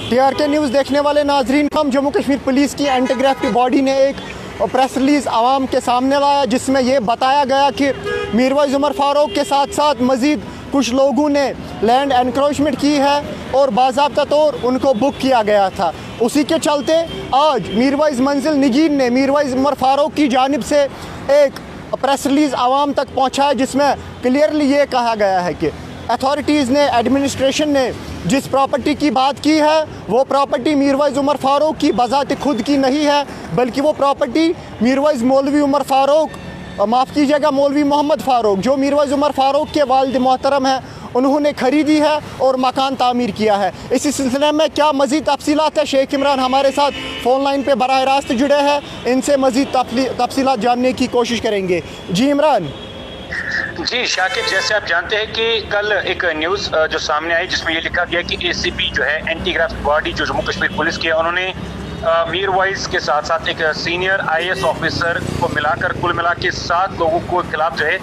TRK news देखने वाले नाजरीन, हम जम्मू कश्मीर पुलिस की एंटी ग्रेफ्टी बॉडी ने एक प्रेस रिलीज़ आवाम के सामने लाया, जिसमें ये बताया गया कि मीरवाइज़ उमर फारूक के साथ साथ मज़ीद कुछ लोगों ने लैंड एनक्रोचमेंट की है और बाज़ाब्ता तौर उनको बुक किया गया था। उसी के चलते आज मीरवाइज़ मंजिल निगीन ने मीरवाइज़ उमर फारूक की जानिब से एक प्रेस रिलीज़ आवाम तक पहुँचाया, जिसमें क्लियरली ये कहा गया है कि अथॉरिटीज़ ने, एडमिनिस्ट्रेशन ने जिस प्रॉपर्टी की बात की है वो प्रॉपर्टी मीरवाइज़ उमर फारूक की बज़ात खुद की नहीं है, बल्कि वो प्रॉपर्टी मीरवाइज़ मौलवी उमर फारूक, माफ़ कीजिएगा मौलवी मोहम्मद फ़ारूक, जो मीरवाइज़ उमर फारूक के वालिद मोहतरम हैं, उन्होंने ख़रीदी है और मकान तामीर किया है। इसी सिलसिले में क्या मज़ीद तफसीलात है, शेख इमरान हमारे साथ फ़ोन लाइन पे बराह रास्त जुड़े हैं, इनसे मज़ीद तफसीलात जानने की कोशिश करेंगे। जी इमरान। जी शाकिर, जैसे आप जानते हैं कि कल एक न्यूज़ जो सामने आई जिसमें ये लिखा गया कि ACP जो है एंटी ग्रेफ्ट बॉडी जो जम्मू कश्मीर पुलिस की है, उन्होंने मीरवाइज़ के साथ साथ एक सीनियर IAS ऑफिसर को मिलाकर कुल मिला के 7 लोगों को खिलाफ जो है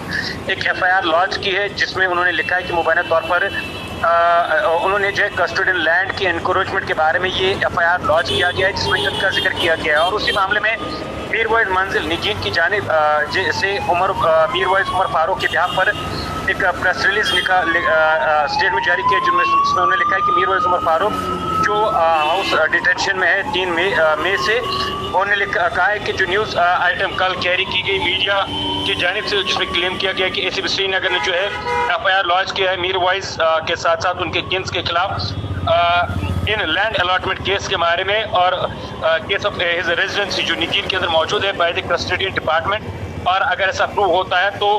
एक FIR लॉन्च की है, जिसमें उन्होंने लिखा है कि मुबैना तौर पर उन्होंने जो है कस्टोडियन लैंड की एनक्रोचमेंट के बारे में ये FIR लॉन्च किया गया है, जिसमें इनका जिक्र किया गया है। और उसी मामले में मीरवाइज़ मंजिल निगीन की जानिब जैसे मीरवाइज़ उमर फारूक के बिहाफ पर एक प्रेस रिलीज स्टेटमेंट जारी किया, जिसमें उन्होंने लिखा है कि मीरवाइज़ उमर फारूक जो हाउस डिटेंशन में है 3 मई से, उन्होंने कहा है कि जो न्यूज़ आइटम कल कैरी की गई मीडिया की जानिब से, जिसमें क्लेम किया गया कि ACP श्रीनगर ने जो है FIR लॉन्च किया है मीरवाइज़ के साथ साथ उनके किन्स के खिलाफ इन लैंड अलॉटमेंट केस के बारे में और केस ऑफ हिज रेजिडेंसी जो निगीन के अंदर मौजूद है बाय द कस्टोडियन डिपार्टमेंट। और अगर ऐसा प्रूव होता है तो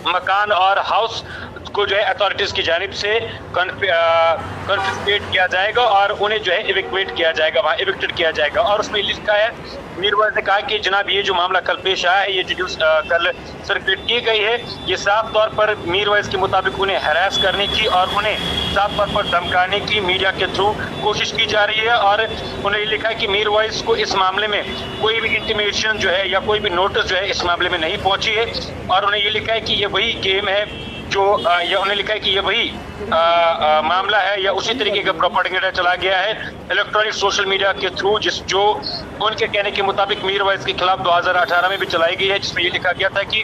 मकान और हाउस को जो है अथॉरिटीज़ की जानिब से कॉन्फिस्केट किया जाएगा और उन्हें जो है इवैक्यूएट किया जाएगा, वहाँ इविक्टेड किया जाएगा। और उसमें लिखा है, मीरवाइज़ ने कहा कि जनाब ये जो मामला कल पेश आया है, ये जो न्यूज़ कल सर्कुलेट की गई है, ये साफ तौर पर मीरवाइज़ के मुताबिक उन्हें हैरास करने की और उन्हें साफ तौर पर धमकाने की मीडिया के थ्रू कोशिश की जा रही है। और उन्हें ये लिखा है कि मीरवाइज़ को इस मामले में कोई भी इंटीमेशन जो है या कोई भी नोटिस जो है इस मामले में नहीं पहुंची है। और उन्हें ये लिखा है कि ये वही गेम है जो या उन्हें लिखा है कि ये वही मामला है या उसी तरीके का प्रोपेगेंडा चला गया है इलेक्ट्रॉनिक सोशल मीडिया के थ्रू, जो उनके कहने के मुताबिक मीरवाइज़ के खिलाफ 2018 में भी चलाई गई है, जिसमें ये लिखा गया था कि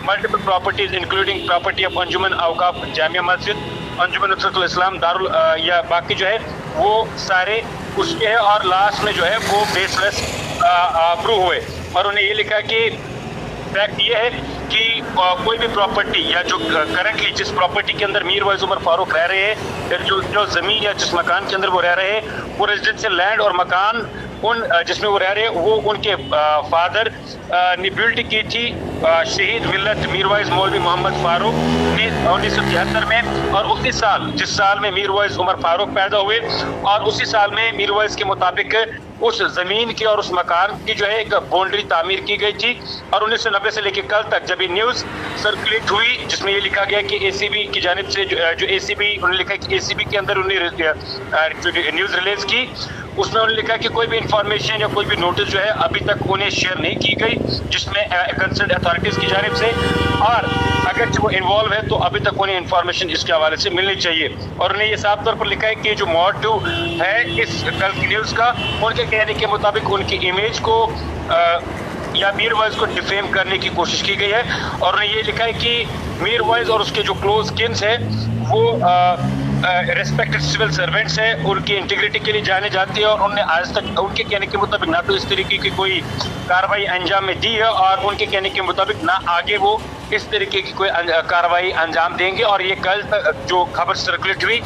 multiple properties including property of Anjuman Auqaf Jamia Masjid, Anjuman नुसरतुल इस्लाम, दारुल या बाकी जो है वो सारे उसके हैं और लास्ट में जो है वो बेसलेस प्रूव हुए। और उन्हें ये लिखा कि फैक्ट ये है कि कोई भी प्रॉपर्टी या जो करंटली जिस प्रॉपर्टी के अंदर मीरवाइज़ उमर फारूक रह रहे हैं, जो ज़मीन या जिस मकान के अंदर वो रह रहे हैं, वो रेजिडेंशियल लैंड और मकान उन जिसमें वो रह रहे हैं वो उनके फादर ने बिल्ड की थी शहीद मिल्लत मीरवाइज़ मौलवी मोहम्मद फारूक ने 1973 में। और उसी साल जिस साल में मीरवाइज़ उमर फारूक पैदा हुए और उसी साल में मीरवाइज़ के मुताबिक उस ज़मीन की और उस मकान की जो है एक बाउंड्री तामीर की गई थी। और 1990 से लेकर कल तक जब ये न्यूज़ सर्कुलेट हुई, जिसमें ये लिखा गया कि ACB की जानिब से जो ACB उन्होंने लिखा कि ACB के अंदर उन्होंने जो न्यूज़ रिलीज़ की, उसमें उन्होंने लिखा कि कोई भी इंफॉर्मेशन या कोई भी नोटिस जो है अभी तक उन्हें शेयर नहीं की गई, जिसमें कंसर्न अथॉरिटीज़ की जानिब से, और अगर वो इन्वॉल्व है तो अभी तक उन्हें इंफॉर्मेशन इसके हवाले से मिलनी चाहिए। और उन्हें ये साफ तौर पर लिखा है कि जो मोटिव है इस कल की न्यूज़ का, उनके कहने के मुताबिक उनकी इमेज को या मीरवाइज़ को डिफेम करने की कोशिश की गई है। और उन्हें ये लिखा है कि मीरवाइज़ और उसके जो क्लोज किन्स है वो रेस्पेक्टेड सिविल सर्वेंट्स है, उनकी इंटीग्रिटी के लिए जाने जाती है और उन्होंने आज तक उनके कहने के मुताबिक ना तो इस तरीके की कोई कार्रवाई अंजाम में दी है और उनके कहने के मुताबिक ना आगे वो इस तरीके की कोई कार्रवाई अंजाम देंगे। और ये कल जो खबर सर्कुलेट हुई,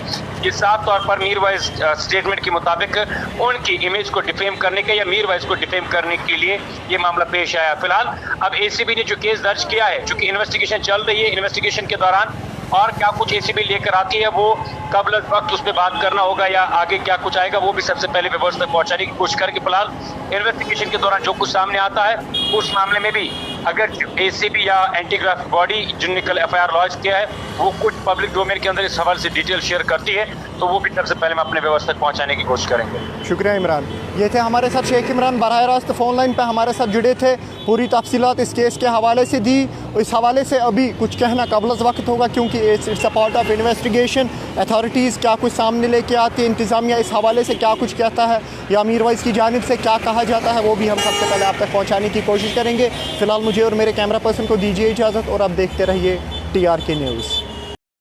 ये साफ तौर पर मीरवाइज़ स्टेटमेंट के मुताबिक उनकी इमेज को डिफेम करने के या मीरवाइज़ को डिफेम करने के लिए ये मामला पेश आया। फिलहाल अब ACB ने जो केस दर्ज किया है, चूँकि इन्वेस्टिगेशन चल रही है, इन्वेस्टिगेशन के दौरान और क्या कुछ ACB लेकर आती है वो कबल वक्त उस पर बात करना होगा या आगे क्या कुछ आएगा वो भी सबसे पहले व्यूअर्स तक पहुंचाने की कोशिश करेंगे। फिलहाल इन्वेस्टिगेशन के दौरान जो कुछ सामने आता है उस मामले में भी अगर ACB या एंटी ग्रेफ्ट बॉडी जिनने कल FIR लॉन्च किया है वो कुछ पब्लिक डोमेन के अंदर इस हवाले से डिटेल शेयर करती है तो वो भी सबसे पहले हम अपने व्यवस्था तक पहुंचाने की कोशिश करेंगे। शुक्रिया इमरान। ये थे हमारे साथ शेख इमरान, बराह रास्त फ़ोन लाइन पर हमारे साथ जुड़े थे, पूरी तफसीलात इस केस के हवाले से दी इस हवाले से अभी कुछ कहना कबल वक्त होगा, क्योंकि it's a part of investigation. Authorities क्या कुछ सामने लेके आती है, इंतज़ामिया इस हवाले से क्या कुछ कहता है या मीरवाइज़ की जानिब से क्या कहा जाता है, वो भी हम सबसे पहले आप तक पहुँचाने की कोशिश करेंगे। फ़िलहाल मुझे और मेरे कैमरा पर्सन को दीजिए इजाज़त और आप देखते रहिए TRK न्यूज़।